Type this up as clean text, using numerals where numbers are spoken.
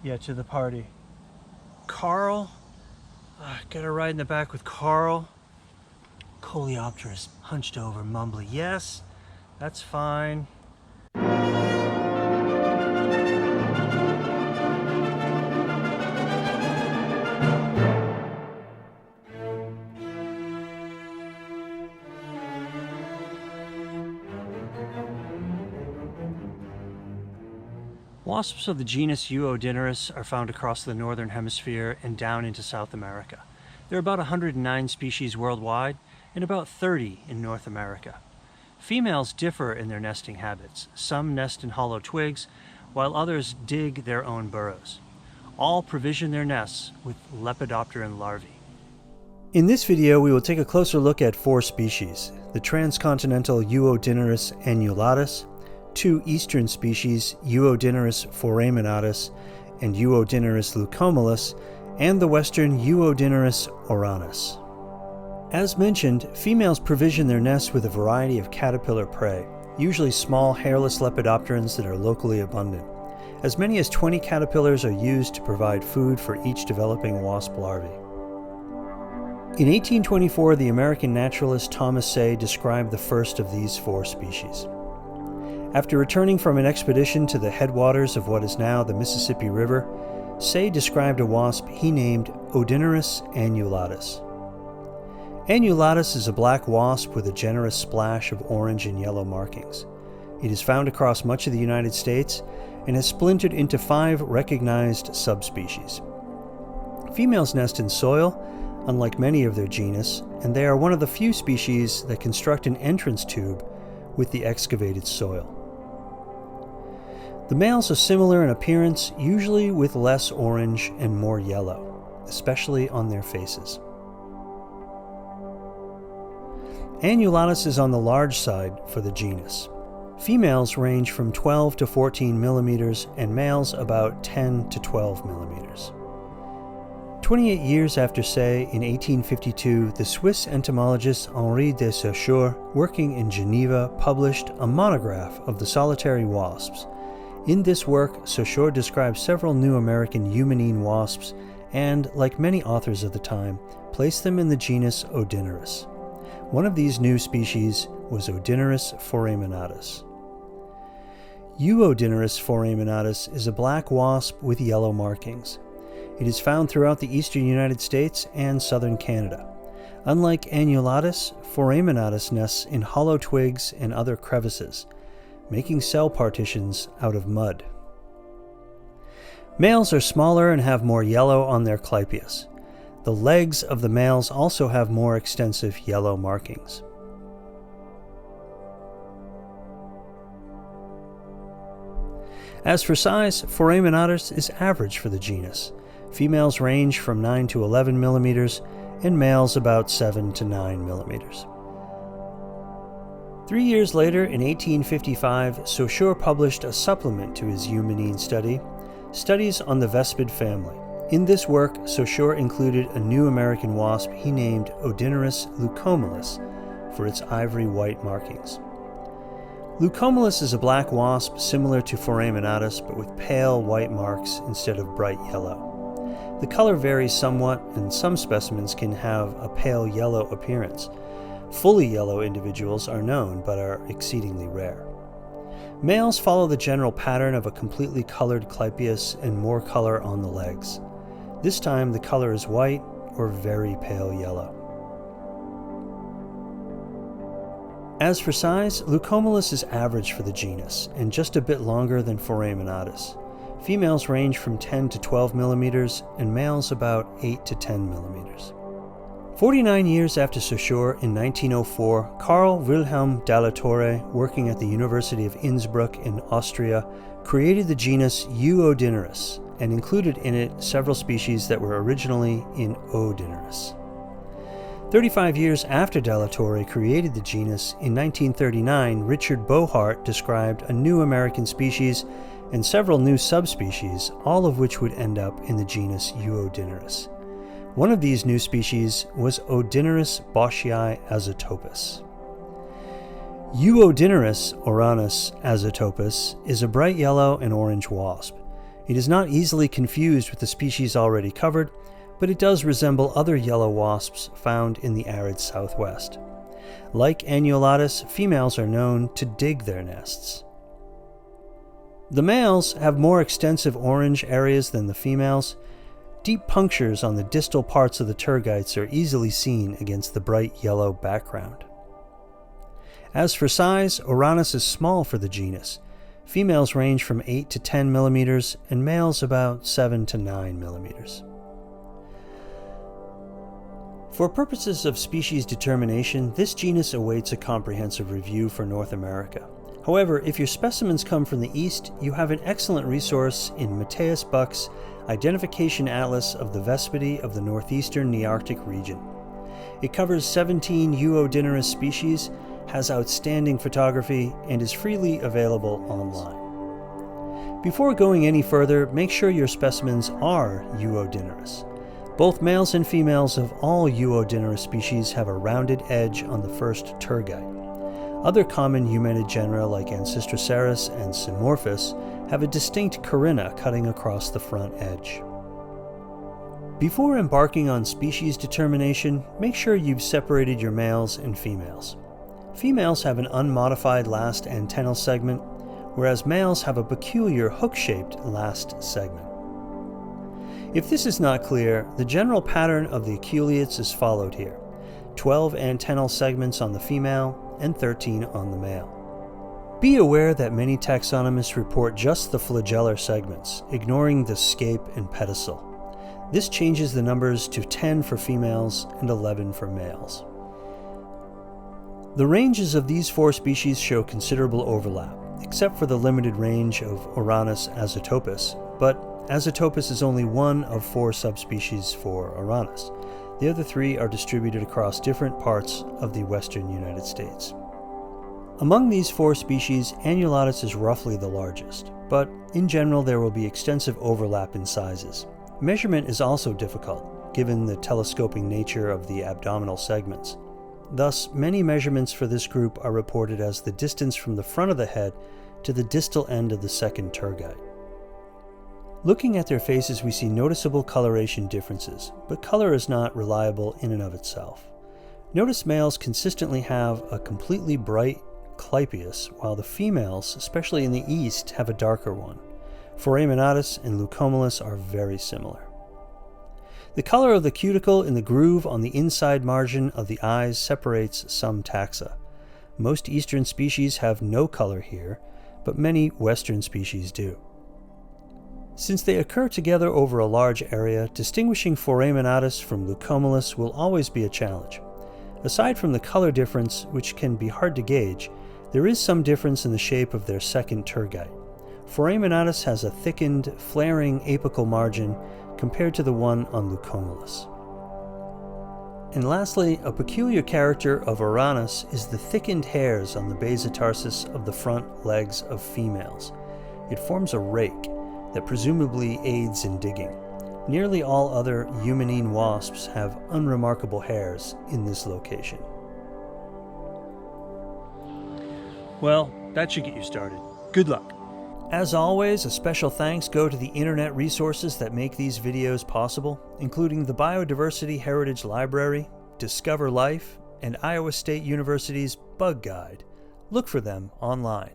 Yeah, to the party. Carl, got a ride in the back with Carl. Coleopterus, hunched over, mumbly. Yes, that's fine. Wasps of the genus Euodynerus are found across the northern hemisphere and down into South America. There are about 109 species worldwide and about 30 in North America. Females differ in their nesting habits. Some nest in hollow twigs, while others dig their own burrows. All provision their nests with lepidopteran larvae. In this video, we will take a closer look at 4 species: the transcontinental Euodynerus annulatus, 2 eastern species, Euodynerus foraminatus and Euodynerus leucomelas, and the western Euodynerus auranus. As mentioned, females provision their nests with a variety of caterpillar prey, usually small hairless lepidopterans that are locally abundant. As many as 20 caterpillars are used to provide food for each developing wasp larvae. In 1824, the American naturalist Thomas Say described the first of these 4 species. After returning from an expedition to the headwaters of what is now the Mississippi River, Say described a wasp he named Euodynerus annulatus. Annulatus is a black wasp with a generous splash of orange and yellow markings. It is found across much of the United States and has splintered into 5 recognized subspecies. Females nest in soil, unlike many of their genus, and they are one of the few species that construct an entrance tube with the excavated soil. The males are similar in appearance, usually with less orange and more yellow, especially on their faces. Annulatus is on the large side for the genus. Females range from 12 to 14 millimeters and males about 10 to 12 millimeters. 28 years after Say, in 1852, the Swiss entomologist Henri de Saussure, working in Geneva, published a monograph of the solitary wasps. In this work, Saussure describes several new American eumenine wasps and, like many authors of the time, placed them in the genus Euodynerus. One of these new species was Euodynerus foraminatus. Euodynerus foraminatus is a black wasp with yellow markings. It is found throughout the eastern United States and southern Canada. Unlike annulatus, foraminatus nests in hollow twigs and other crevices, making cell partitions out of mud. Males are smaller and have more yellow on their clypeus. The legs of the males also have more extensive yellow markings. As for size, foraminatus is average for the genus. Females range from 9 to 11 millimeters and males about 7 to 9 millimeters. 3 years later, in 1855, Saussure published a supplement to his eumenine study, Studies on the Vespidae family. In this work, Saussure included a new American wasp he named Euodynerus leucomelas for its ivory white markings. Leucomelas is a black wasp similar to foraminatus but with pale white marks instead of bright yellow. The color varies somewhat, and some specimens can have a pale yellow appearance. Fully yellow individuals are known but are exceedingly rare. Males follow the general pattern of a completely colored clypeus and more color on the legs. This time the color is white or very pale yellow. As for size, leucomelas is average for the genus and just a bit longer than foraminatus. Females range from 10 to 12 millimeters and males about 8 to 10 millimeters. 49 years after Saussure, in 1904, Carl Wilhelm Dallatore, working at the University of Innsbruck in Austria, created the genus Euodynerus and included in it several species that were originally in Euodynerus. 35 years after Dallatore created the genus, in 1939, Richard Bohart described a new American species and several new subspecies, all of which would end up in the genus Euodynerus. One of these new species was Euodynerus boschii azotopus. Euodynerus auranus azotopus is a bright yellow and orange wasp. It is not easily confused with the species already covered, but it does resemble other yellow wasps found in the arid southwest. Like annulatus, females are known to dig their nests. The males have more extensive orange areas than the females. Deep punctures on the distal parts of the tergites are easily seen against the bright yellow background. As for size, Auranus is small for the genus. Females range from 8 to 10 millimeters and males about 7 to 9 millimeters. For purposes of species determination, this genus awaits a comprehensive review for North America. However, if your specimens come from the east, you have an excellent resource in Matthias Buck's Identification Atlas of the Vespidae of the northeastern Nearctic region. It covers 17 Euodynerus species, has outstanding photography, and is freely available online. Before going any further, make sure your specimens are Euodynerus. Both males and females of all Euodynerus species have a rounded edge on the first tergite. Other common eumenid genera like Ancystroceras and Simorphus have a distinct carina cutting across the front edge. Before embarking on species determination, make sure you've separated your males and females. Females have an unmodified last antennal segment, whereas males have a peculiar hook-shaped last segment. If this is not clear, the general pattern of the aculeates is followed here: 12 antennal segments on the female and 13 on the male. Be aware that many taxonomists report just the flagellar segments, ignoring the scape and pedicel. This changes the numbers to 10 for females and 11 for males. The ranges of these four species show considerable overlap, except for the limited range of Auranus azotopus, but azotopus is only one of four subspecies for Auranus. The other three are distributed across different parts of the western United States. Among these four species, annulatus is roughly the largest, but in general there will be extensive overlap in sizes. Measurement is also difficult, given the telescoping nature of the abdominal segments. Thus, many measurements for this group are reported as the distance from the front of the head to the distal end of the second tergite. Looking at their faces, we see noticeable coloration differences, but color is not reliable in and of itself. Notice males consistently have a completely bright clypeus, while the females, especially in the east, have a darker one. Foraminatus and leucomelas are very similar. The color of the cuticle in the groove on the inside margin of the eyes separates some taxa. Most eastern species have no color here, but many western species do. Since they occur together over a large area, distinguishing foraminatus from leucomelas will always be a challenge. Aside from the color difference, which can be hard to gauge, there is some difference in the shape of their second tergite. Foraminatus has a thickened, flaring apical margin compared to the one on leucomelas. And lastly, a peculiar character of Auranus is the thickened hairs on the basotarsus of the front legs of females. It forms a rake that presumably aids in digging. Nearly all other eumenine wasps have unremarkable hairs in this location. Well, that should get you started. Good luck. As always, a special thanks go to the internet resources that make these videos possible, including the Biodiversity Heritage Library, Discover Life, and Iowa State University's Bug Guide. Look for them online.